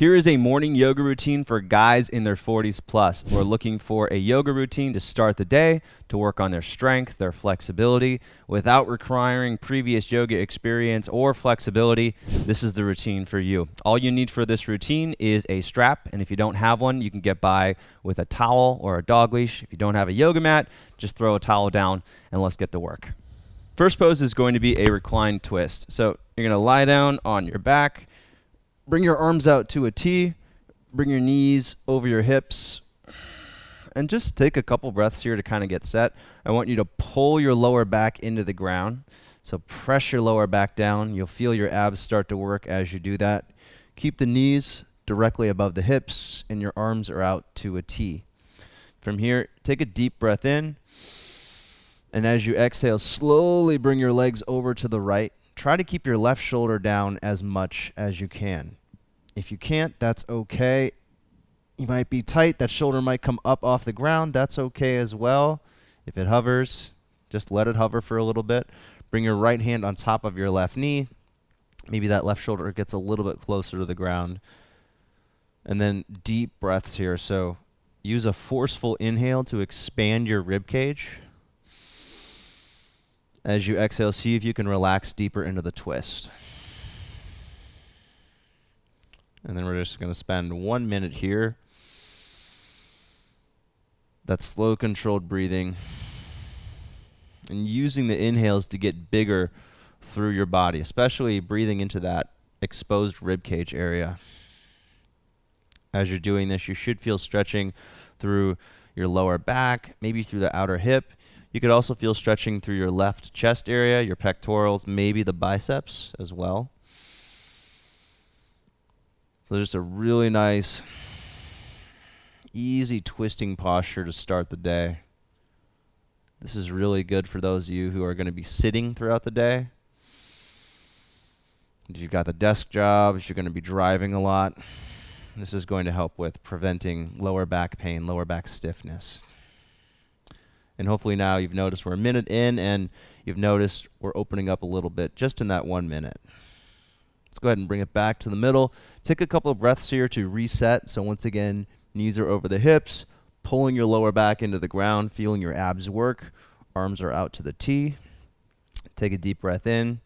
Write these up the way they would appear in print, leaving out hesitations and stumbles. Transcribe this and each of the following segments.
Here is a morning yoga routine for guys in their 40s plus who are looking for a yoga routine to start the day, to work on their strength, their flexibility, without requiring previous yoga experience or flexibility. This is the routine for you. All you need for this routine is a strap, and if you don't have one, you can get by with a towel or a dog leash. If you don't have a yoga mat, just throw a towel down and let's get to work. First pose is going to be a reclined twist. So you're going to lie down on your back. Bring your arms out to a T, bring your knees over your hips, and just take a couple breaths here to kind of get set. I want you to pull your lower back into the ground. So press your lower back down. You'll feel your abs start to work as you do that. Keep the knees directly above the hips, and your arms are out to a T. From here, take a deep breath in, and as you exhale, slowly bring your legs over to the right. Try to keep your left shoulder down as much as you can. If you can't, that's okay. You might be tight. That shoulder might come up off the ground. That's okay as well. If it hovers, just let it hover for a little bit. Bring your right hand on top of your left knee. Maybe that left shoulder gets a little bit closer to the ground. And then deep breaths here. So use a forceful inhale to expand your rib cage. As you exhale, see if you can relax deeper into the twist. And then we're just going to spend 1 minute here. That slow, controlled breathing. And using the inhales to get bigger through your body, especially breathing into that exposed rib cage area. As you're doing this, you should feel stretching through your lower back, maybe through the outer hip. You could also feel stretching through your left chest area, your pectorals, maybe the biceps as well. So there's a really nice, easy twisting posture to start the day. This is really good for those of you who are going to be sitting throughout the day. If you've got the desk job, if you're going to be driving a lot, this is going to help with preventing lower back pain, lower back stiffness. And hopefully now you've noticed we're a minute in and you've noticed we're opening up a little bit just in that 1 minute. Let's go ahead and bring it back to the middle. Take a couple of breaths here to reset. So once again, knees are over the hips, pulling your lower back into the ground, feeling your abs work. Arms are out to the T. Take a deep breath in.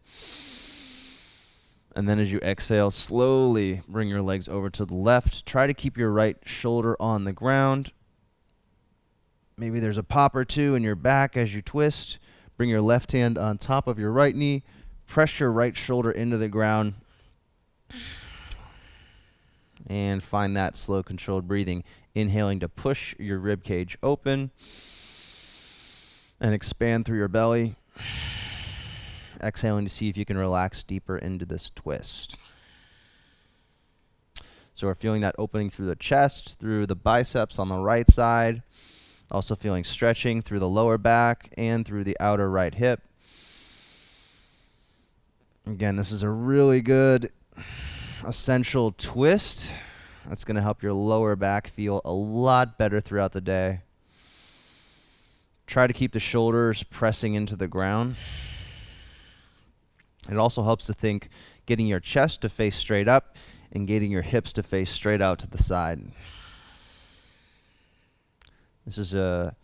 And then as you exhale, slowly bring your legs over to the left. Try to keep your right shoulder on the ground. Maybe there's a pop or two in your back as you twist. Bring your left hand on top of your right knee. Press your right shoulder into the ground. And find that slow, controlled breathing. Inhaling to push your rib cage open and expand through your belly. Exhaling to see if you can relax deeper into this twist. So we're feeling that opening through the chest, through the biceps on the right side. Also feeling stretching through the lower back and through the outer right hip. Again, this is a really good essential twist. That's going to help your lower back feel a lot better throughout the day. Try to keep the shoulders pressing into the ground. It also helps to think getting your chest to face straight up and getting your hips to face straight out to the side. This is an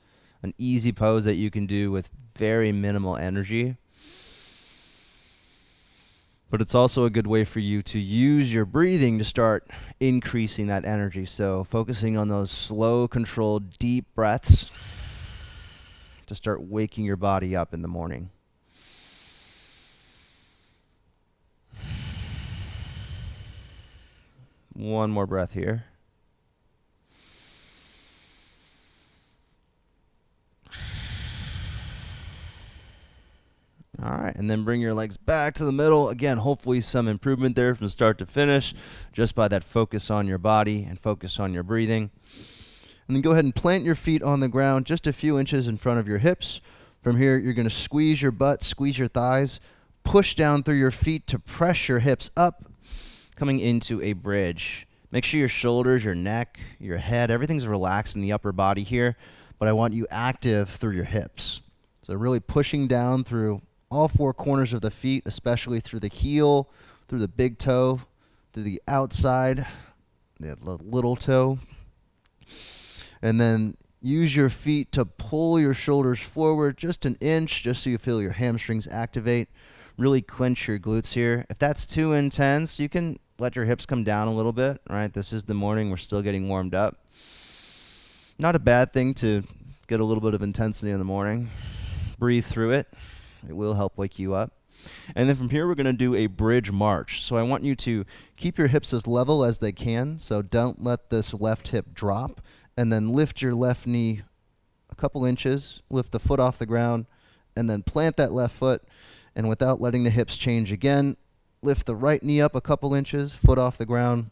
easy pose that you can do with very minimal energy. But it's also a good way for you to use your breathing to start increasing that energy. So focusing on those slow, controlled, deep breaths to start waking your body up in the morning. One more breath here. All right, and then bring your legs back to the middle. Again, hopefully some improvement there from start to finish just by that focus on your body and focus on your breathing. And then go ahead and plant your feet on the ground just a few inches in front of your hips. From here, you're going to squeeze your butt, squeeze your thighs, push down through your feet to press your hips up, coming into a bridge. Make sure your shoulders, your neck, your head, everything's relaxed in the upper body here, but I want you active through your hips. So really pushing down through all four corners of the feet, especially through the heel, through the big toe, through the outside the little toe. And then use your feet to pull your shoulders forward just an inch, just so you feel your hamstrings activate. Really clench your glutes here. If that's too intense, you can let your hips come down a little bit, right? This is the morning. We're still getting warmed up. Not a bad thing to get a little bit of intensity in the morning. Breathe through it. It will help wake you up. And then from here, we're going to do a bridge march. So I want you to keep your hips as level as they can. So don't let this left hip drop. And then lift your left knee a couple inches. Lift the foot off the ground. And then plant that left foot. And without letting the hips change again, lift the right knee up a couple inches, foot off the ground.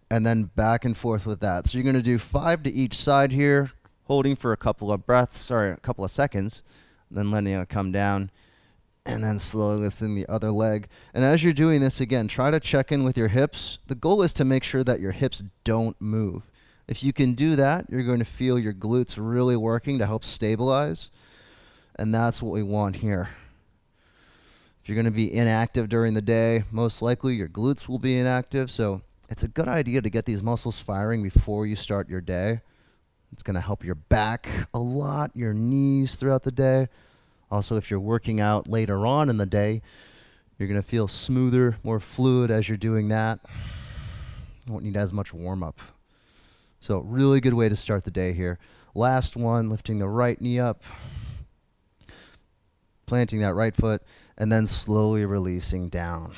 And then back and forth with that. So you're going to do 5 to each side here, holding for a couple of seconds, then letting it come down, and then slowly lifting the other leg. And as you're doing this, again, try to check in with your hips. The goal is to make sure that your hips don't move. If you can do that, you're going to feel your glutes really working to help stabilize, and that's what we want here. If you're going to be inactive during the day, most likely your glutes will be inactive, so it's a good idea to get these muscles firing before you start your day. It's going to help your back a lot, your knees throughout the day. Also, if you're working out later on in the day, you're going to feel smoother, more fluid as you're doing that. You won't need as much warm-up. So really good way to start the day here. Last one, lifting the right knee up, planting that right foot, and then slowly releasing down.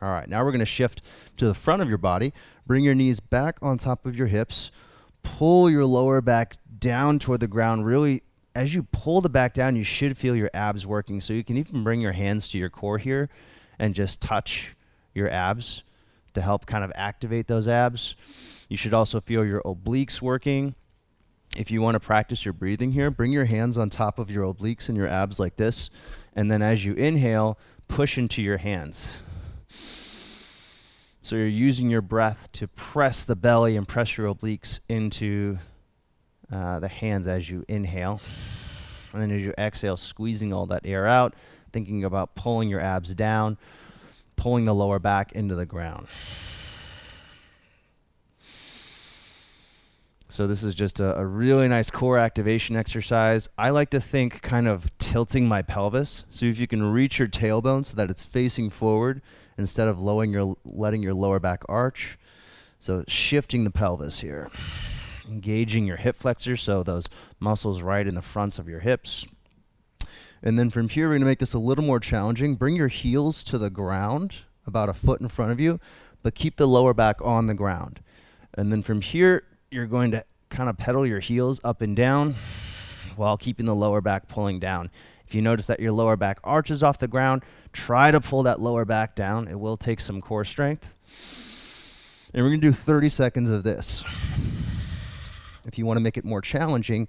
All right, now we're going to shift to the front of your body. Bring your knees back on top of your hips. Pull your lower back down toward the ground. Really, as you pull the back down, you should feel your abs working. So you can even bring your hands to your core here and just touch your abs to help kind of activate those abs. You should also feel your obliques working. If you want to practice your breathing here, bring your hands on top of your obliques and your abs like this. And then as you inhale, push into your hands. So you're using your breath to press the belly and press your obliques into the hands as you inhale. And then as you exhale, squeezing all that air out, thinking about pulling your abs down, pulling the lower back into the ground. So this is just a really nice core activation exercise. I like to think kind of tilting my pelvis. So if you can reach your tailbone so that it's facing forward instead of letting your lower back arch. So shifting the pelvis here. Engaging your hip flexors, so those muscles right in the fronts of your hips. And then from here, we're going to make this a little more challenging. Bring your heels to the ground, about a foot in front of you, but keep the lower back on the ground. And then from here, you're going to kind of pedal your heels up and down while keeping the lower back pulling down. If you notice that your lower back arches off the ground, try to pull that lower back down. It will take some core strength. And we're going to do 30 seconds of this. If you want to make it more challenging,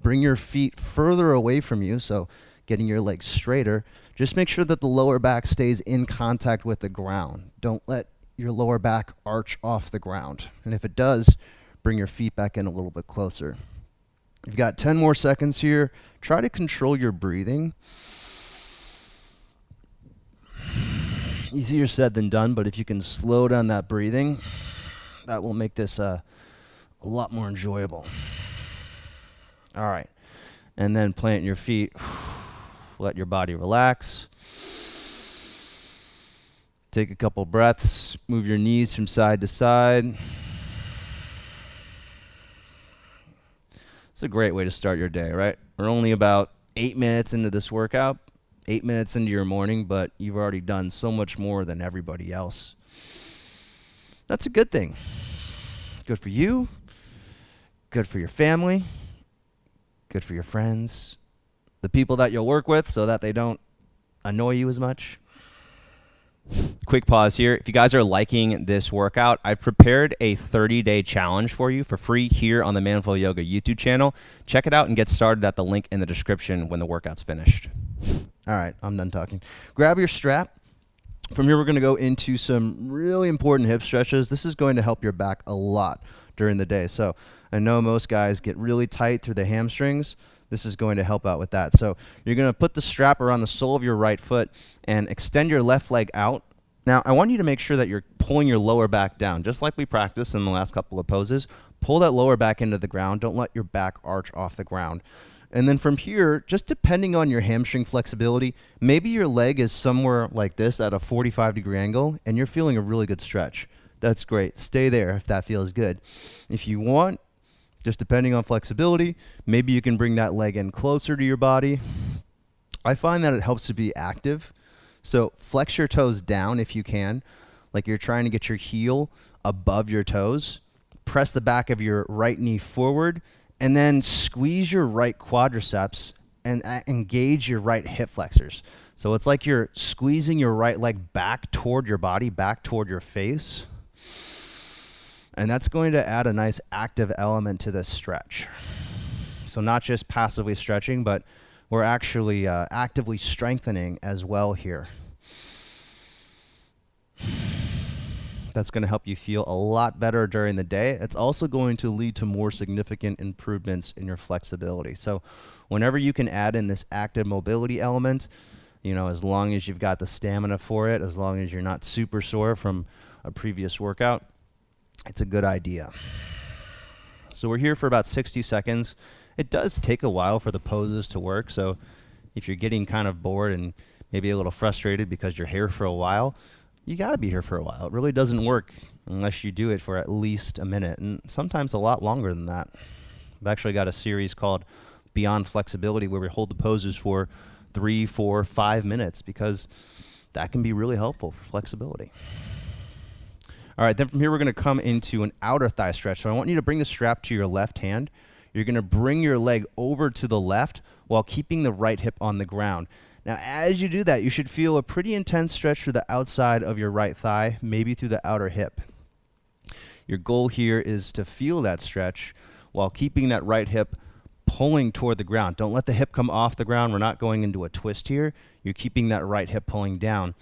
bring your feet further away from you, so getting your legs straighter. Just make sure that the lower back stays in contact with the ground. Don't let your lower back arch off the ground. And if it does, bring your feet back in a little bit closer. You've got 10 more seconds here. Try to control your breathing. Easier said than done, but if you can slow down that breathing, that will make this a lot more enjoyable. All right. And then plant your feet. Let your body relax. Take a couple breaths. Move your knees from side to side. It's a great way to start your day, right? We're only about 8 minutes into this workout, 8 minutes into your morning, but you've already done so much more than everybody else. That's a good thing. Good for you. Good for your family. Good for your friends. The people that you'll work with so that they don't annoy you as much. Quick pause here. If you guys are liking this workout, I've prepared a 30-day challenge for you for free here on the Manful Yoga YouTube channel. Check it out and get started at the link in the description when the workout's finished. All right, I'm done talking. Grab your strap. From here, we're going to go into some really important hip stretches. This is going to help your back a lot during the day. So I know most guys get really tight through the hamstrings. This is going to help out with that. So you're going to put the strap around the sole of your right foot and extend your left leg out Now, I want you to make sure that you're pulling your lower back down, just like we practiced in the last couple of poses. Pull that lower back into the ground. Don't let your back arch off the ground. And then from here, just depending on your hamstring flexibility, maybe your leg is somewhere like this at a 45-degree angle, and you're feeling a really good stretch. That's great. Stay there if that feels good. If you want, just depending on flexibility, maybe you can bring that leg in closer to your body. I find that it helps to be active. So flex your toes down if you can, like you're trying to get your heel above your toes. Press the back of your right knee forward, and then squeeze your right quadriceps and engage your right hip flexors. So it's like you're squeezing your right leg back toward your body, back toward your face. And that's going to add a nice active element to this stretch. So not just passively stretching, but we're actually actively strengthening as well here. That's going to help you feel a lot better during the day. It's also going to lead to more significant improvements in your flexibility. So whenever you can add in this active mobility element, as long as you've got the stamina for it, as long as you're not super sore from a previous workout, it's a good idea. So we're here for about 60 seconds. It does take a while for the poses to work, so if you're getting kind of bored and maybe a little frustrated because you're here for a while, you got to be here for a while. It really doesn't work unless you do it for at least a minute, and sometimes a lot longer than that. I've actually got a series called Beyond Flexibility where we hold the poses for 3, 4, 5 minutes because that can be really helpful for flexibility. All right, then from here we're going to come into an outer thigh stretch. So I want you to bring the strap to your left hand. You're going to bring your leg over to the left while keeping the right hip on the ground. Now, as you do that, you should feel a pretty intense stretch through the outside of your right thigh, maybe through the outer hip. Your goal here is to feel that stretch while keeping that right hip pulling toward the ground. Don't let the hip come off the ground. We're not going into a twist here. You're keeping that right hip pulling down.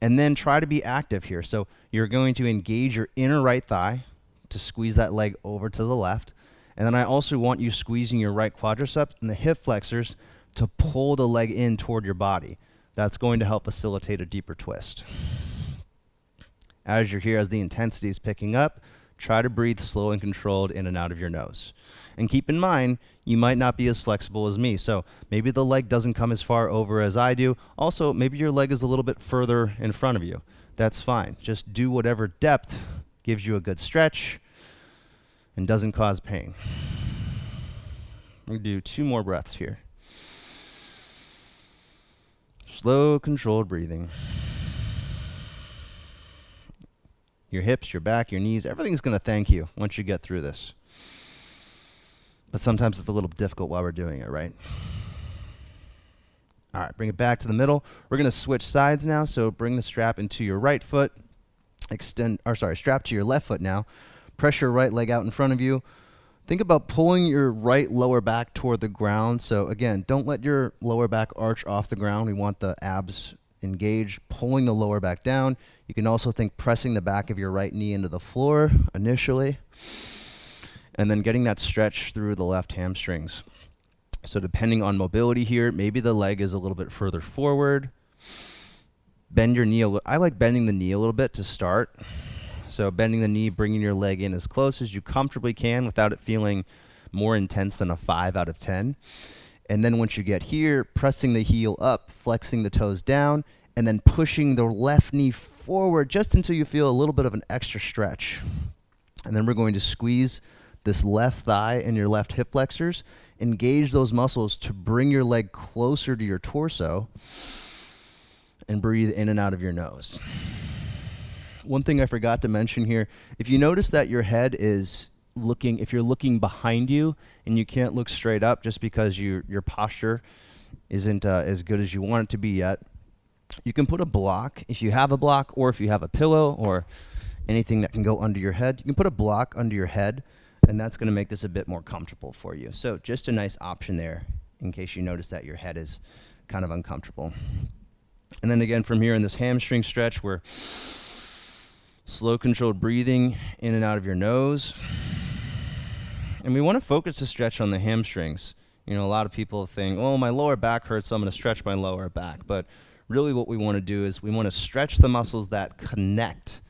And then try to be active here. So you're going to engage your inner right thigh to squeeze that leg over to the left. And then I also want you squeezing your right quadriceps and the hip flexors to pull the leg in toward your body. That's going to help facilitate a deeper twist. As you're here, as the intensity is picking up, try to breathe slow and controlled in and out of your nose. And keep in mind, you might not be as flexible as me. So maybe the leg doesn't come as far over as I do. Also, maybe your leg is a little bit further in front of you. That's fine. Just do whatever depth gives you a good stretch and doesn't cause pain. We'll do 2 more breaths here. Slow, controlled breathing. Your hips, your back, your knees, everything's going to thank you once you get through this. But sometimes it's a little difficult while we're doing it, right? All right, bring it back to the middle. We're going to switch sides now, so bring the strap into your right foot. Strap to your left foot now. Press your right leg out in front of you. Think about pulling your right lower back toward the ground. So again, don't let your lower back arch off the ground. We want the abs engaged, pulling the lower back down. You can also think pressing the back of your right knee into the floor initially, and then getting that stretch through the left hamstrings. So depending on mobility here, maybe the leg is a little bit further forward. Bend your knee. I like bending the knee a little bit to start. So bending the knee, bringing your leg in as close as you comfortably can without it feeling more intense than a 5 out of 10. And then once you get here, pressing the heel up, flexing the toes down, and then pushing the left knee forward just until you feel a little bit of an extra stretch. And then we're going to squeeze this left thigh and your left hip flexors. Engage those muscles to bring your leg closer to your torso and breathe in and out of your nose. One thing I forgot to mention here, if you notice that your head is looking, if you're looking behind you and you can't look straight up just because your posture isn't as good as you want it to be yet, you can put a block, if you have a block or if you have a pillow or anything that can go under your head, you can put a block under your head, and that's going to make this a bit more comfortable for you. So just a nice option there in case you notice that your head is kind of uncomfortable. And then again from here in this hamstring stretch, we're slow, controlled breathing in and out of your nose. And we want to focus the stretch on the hamstrings. A lot of people think, oh, my lower back hurts, so I'm going to stretch my lower back. But really what we want to do is we want to stretch the muscles that connect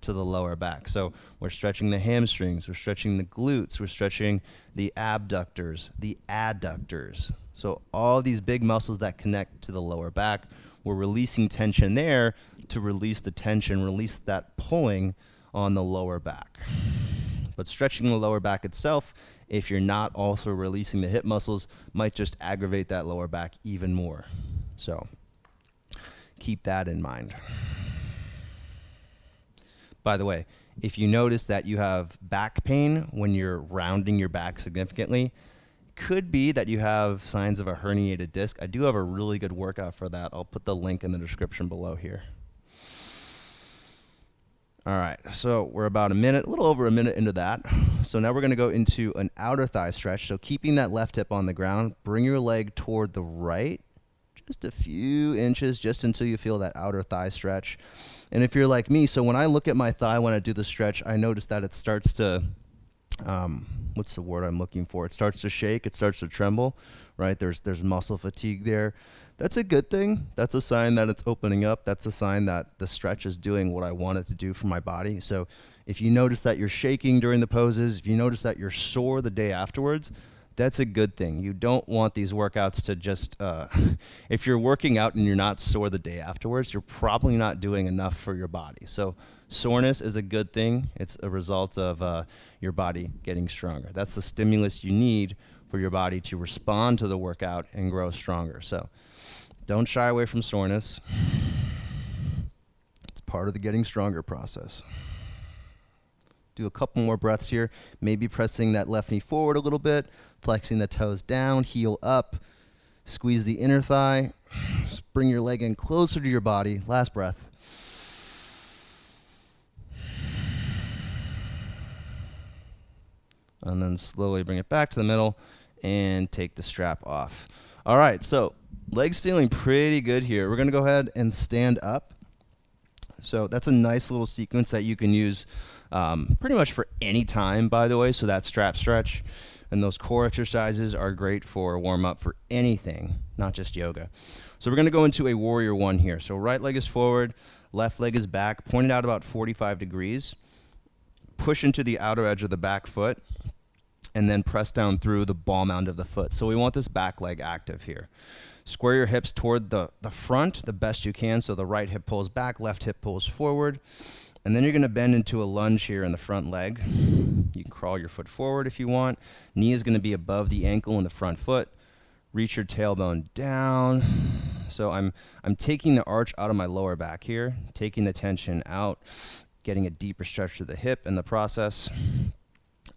to the lower back. So we're stretching the hamstrings, we're stretching the glutes, we're stretching the abductors, the adductors. So all these big muscles that connect to the lower back, we're releasing tension there to release the tension, release that pulling on the lower back. But stretching the lower back itself, if you're not also releasing the hip muscles, might just aggravate that lower back even more. So keep that in mind. By the way, if you notice that you have back pain when you're rounding your back significantly, could be that you have signs of a herniated disc. I do have a really good workout for that. I'll put the link in the description below here. All right, so we're about a little over a minute into that. So now we're gonna go into an outer thigh stretch. So keeping that left hip on the ground, bring your leg toward the right, just a few inches, just until you feel that outer thigh stretch. And if you're like me, so when I look at my thigh when I do the stretch, I notice that it starts to, what's the word I'm looking for? It starts to shake, it starts to tremble, right? There's muscle fatigue there. That's a good thing. That's a sign that it's opening up. That's a sign that the stretch is doing what I want it to do for my body. So if you notice that you're shaking during the poses, if you notice that you're sore the day afterwards, that's a good thing. You don't want these workouts to just, if you're working out and you're not sore the day afterwards, you're probably not doing enough for your body. So soreness is a good thing. It's a result of your body getting stronger. That's the stimulus you need for your body to respond to the workout and grow stronger. So don't shy away from soreness. It's part of the getting stronger process. Do a couple more breaths here, maybe pressing that left knee forward a little bit, flexing the toes down, heel up, squeeze the inner thigh, just bring your leg in closer to your body. Last breath. And then slowly bring it back to the middle and take the strap off. All right, so legs feeling pretty good here. We're gonna go ahead and stand up. So that's a nice little sequence that you can use pretty much for any time, by the way. So that strap stretch and those core exercises are great for warm up for anything, not just yoga. So we're going to go into a warrior one here. So right leg is forward, left leg is back, pointed out about 45 degrees. Push into the outer edge of the back foot and then press down through the ball mound of the foot. So we want this back leg active here. Square your hips toward the front the best you can. So the right hip pulls back, left hip pulls forward. And then you're going to bend into a lunge here in the front leg. You can crawl your foot forward if you want. Knee is going to be above the ankle in the front foot. Reach your tailbone down. So I'm taking the arch out of my lower back here, taking the tension out, getting a deeper stretch to the hip in the process.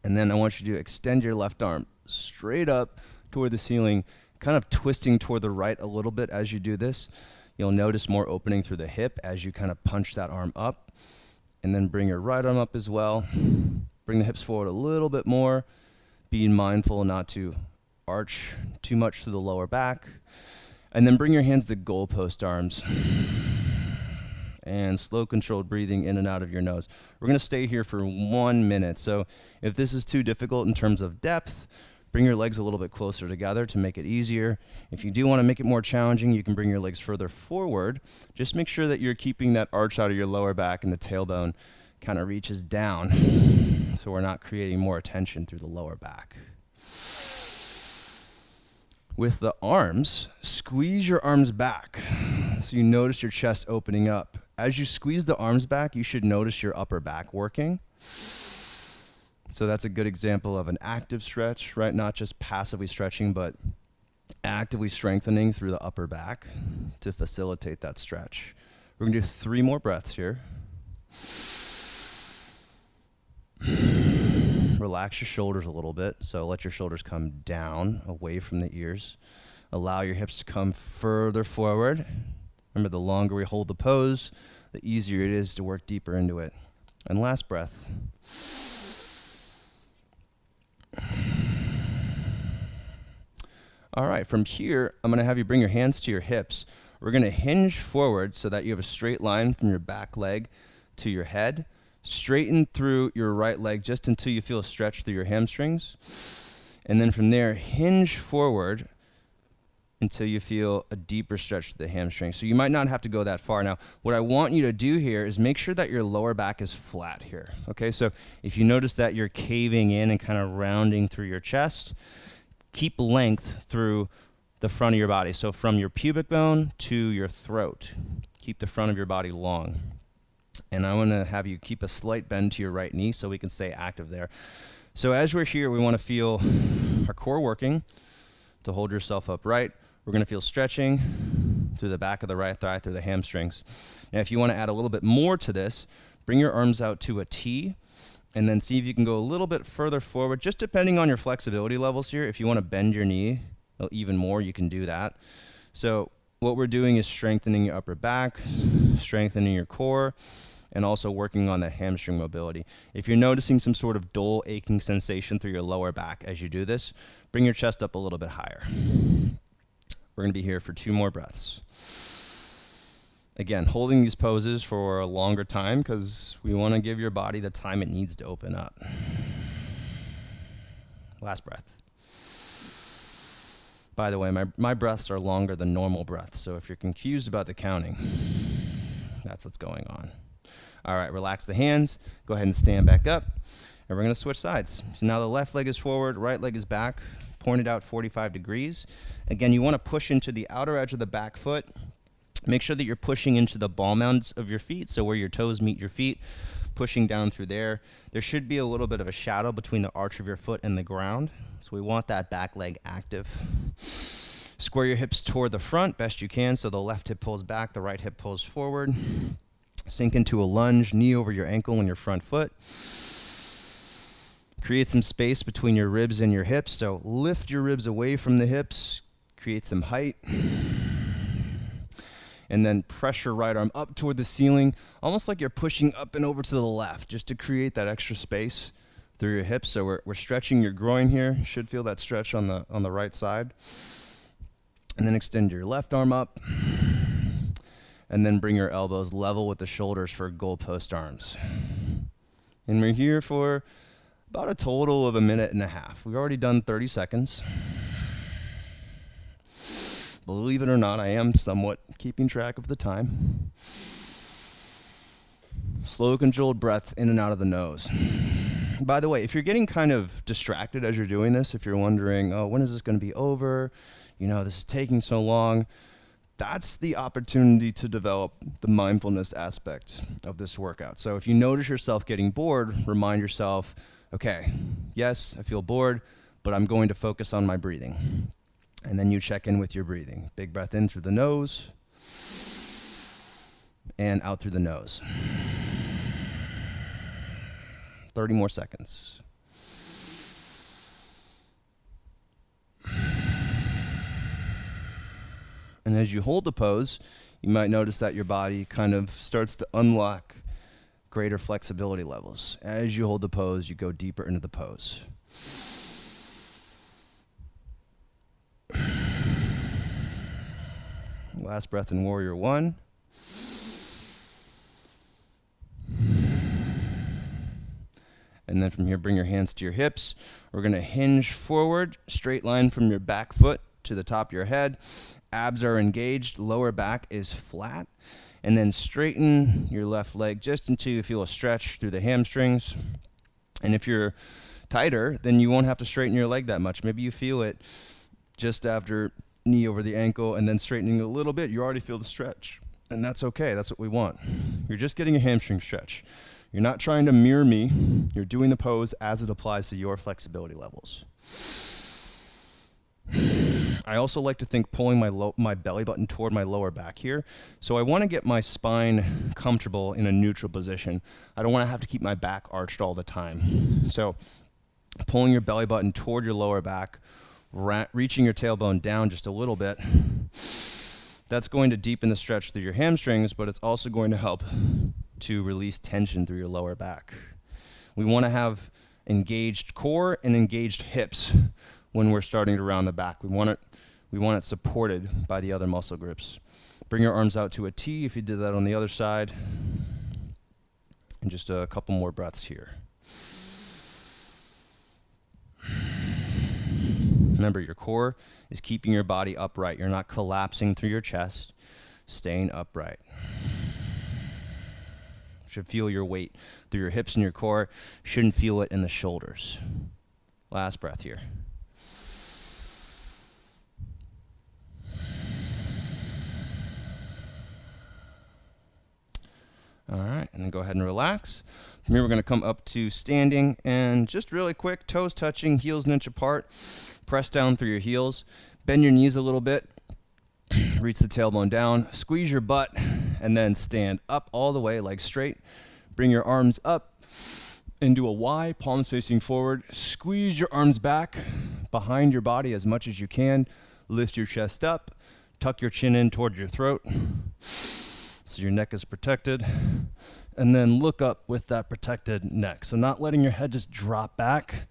And then I want you to extend your left arm straight up toward the ceiling, kind of twisting toward the right a little bit as you do this. You'll notice more opening through the hip as you kind of punch that arm up. And then bring your right arm up as well. Bring the hips forward a little bit more, being mindful not to arch too much to the lower back. And then bring your hands to goalpost arms. And slow controlled breathing in and out of your nose. We're going to stay here for 1 minute. So if this is too difficult in terms of depth, bring your legs a little bit closer together to make it easier. If you do want to make it more challenging, you can bring your legs further forward. Just make sure that you're keeping that arch out of your lower back and the tailbone kind of reaches down so we're not creating more tension through the lower back. With the arms, squeeze your arms back so you notice your chest opening up. As you squeeze the arms back, you should notice your upper back working. So that's a good example of an active stretch, right? Not just passively stretching, but actively strengthening through the upper back to facilitate that stretch. We're going to do 3 more breaths here. Relax your shoulders a little bit. So let your shoulders come down away from the ears. Allow your hips to come further forward. Remember, the longer we hold the pose, the easier it is to work deeper into it. And last breath. All right, from here, I'm going to have you bring your hands to your hips. We're going to hinge forward so that you have a straight line from your back leg to your head. Straighten through your right leg just until you feel a stretch through your hamstrings. And then from there, hinge forward until you feel a deeper stretch to the hamstring. So you might not have to go that far. Now, what I want you to do here is make sure that your lower back is flat here. Okay, so if you notice that you're caving in and kind of rounding through your chest, keep length through the front of your body. So from your pubic bone to your throat, keep the front of your body long. And I want to have you keep a slight bend to your right knee so we can stay active there. So as we're here, we want to feel our core working to hold yourself upright. We're going to feel stretching through the back of the right thigh, through the hamstrings. Now, if you want to add a little bit more to this, bring your arms out to a T, and then see if you can go a little bit further forward, just depending on your flexibility levels here. If you want to bend your knee even more, you can do that. So what we're doing is strengthening your upper back, strengthening your core, and also working on the hamstring mobility. If you're noticing some sort of dull, aching sensation through your lower back as you do this, bring your chest up a little bit higher. We're going to be here for 2 more breaths. Again, holding these poses for a longer time because we want to give your body the time it needs to open up. Last breath. By the way, my breaths are longer than normal breaths, so if you're confused about the counting, that's what's going on. All right, relax the hands. Go ahead and stand back up, and we're going to switch sides. So now the left leg is forward, right leg is back, pointed out 45 degrees. Again, you want to push into the outer edge of the back foot. Make sure that you're pushing into the ball mounds of your feet, so where your toes meet your feet, pushing down through there. There should be a little bit of a shadow between the arch of your foot and the ground, so we want that back leg active. Square your hips toward the front best you can, so the left hip pulls back, the right hip pulls forward. Sink into a lunge, knee over your ankle and your front foot. Create some space between your ribs and your hips, so lift your ribs away from the hips, create some height. And then press your right arm up toward the ceiling, almost like you're pushing up and over to the left, just to create that extra space through your hips. So we're stretching your groin here. You should feel that stretch on the right side. And then extend your left arm up. And then bring your elbows level with the shoulders for goalpost arms. And we're here for about a total of 1.5 minutes. We've already done 30 seconds. Believe it or not, I am somewhat keeping track of the time. Slow, controlled breath in and out of the nose. By the way, if you're getting kind of distracted as you're doing this, if you're wondering, oh, when is this going to be over? You know, this is taking so long. That's the opportunity to develop the mindfulness aspect of this workout. So if you notice yourself getting bored, remind yourself, okay, yes, I feel bored, but I'm going to focus on my breathing. And then you check in with your breathing. Big breath in through the nose and out through the nose. 30 more seconds. And as you hold the pose, you might notice that your body kind of starts to unlock greater flexibility levels. As you hold the pose, you go deeper into the pose. Last breath in Warrior One. And then from here, bring your hands to your hips. We're going to hinge forward, straight line from your back foot to the top of your head. Abs are engaged, lower back is flat. And then straighten your left leg just until you feel a stretch through the hamstrings. And if you're tighter, then you won't have to straighten your leg that much. Maybe you feel it just after knee over the ankle and then straightening a little bit. You already feel the stretch. And that's okay. That's what we want. You're just getting a hamstring stretch. You're not trying to mirror me. You're doing the pose as it applies to your flexibility levels. I also like to think pulling my belly button toward my lower back here. So I want to get my spine comfortable in a neutral position. I don't want to have to keep my back arched all the time. So pulling your belly button toward your lower back, reaching your tailbone down just a little bit. That's going to deepen the stretch through your hamstrings, but it's also going to help to release tension through your lower back. We want to have engaged core and engaged hips when we're starting to round the back. We want it supported by the other muscle groups. Bring your arms out to a T if you did that on the other side. And just a couple more breaths here. Remember, your core is keeping your body upright. You're not collapsing through your chest, staying upright. Should feel your weight through your hips and your core. Shouldn't feel it in the shoulders. Last breath here. All right, and then go ahead and relax. From here, we're going to come up to standing, and just really quick, toes touching, heels an inch apart. Press down through your heels. Bend your knees a little bit. Reach the tailbone down. Squeeze your butt, and then stand up all the way, legs straight. Bring your arms up into a Y, palms facing forward. Squeeze your arms back behind your body as much as you can. Lift your chest up. Tuck your chin in toward your throat, so your neck is protected, and then look up with that protected neck. So not letting your head just drop back,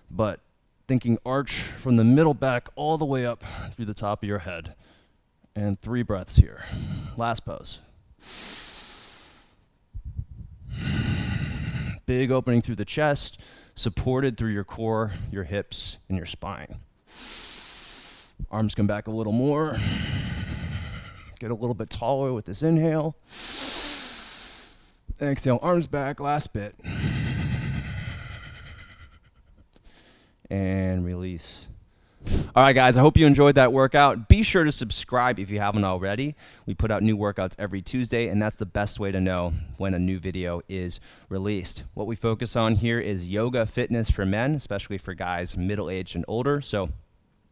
but thinking arch from the middle back all the way up through the top of your head. And 3 breaths here. Last pose. Big opening through the chest, supported through your core, your hips, and your spine. Arms come back a little more. Get a little bit taller with this inhale. Exhale, arms back, last bit. And release. All right, guys, I hope you enjoyed that workout. Be sure to subscribe if you haven't already. We put out new workouts every Tuesday, and that's the best way to know when a new video is released. What we focus on here is yoga fitness for men, especially for guys middle-aged and older. So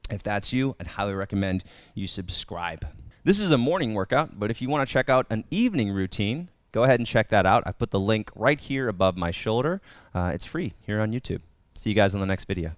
if that's you, I'd highly recommend you subscribe. This is a morning workout, but if you want to check out an evening routine, go ahead and check that out. I put the link right here above my shoulder. It's free here on YouTube. See you guys in the next video.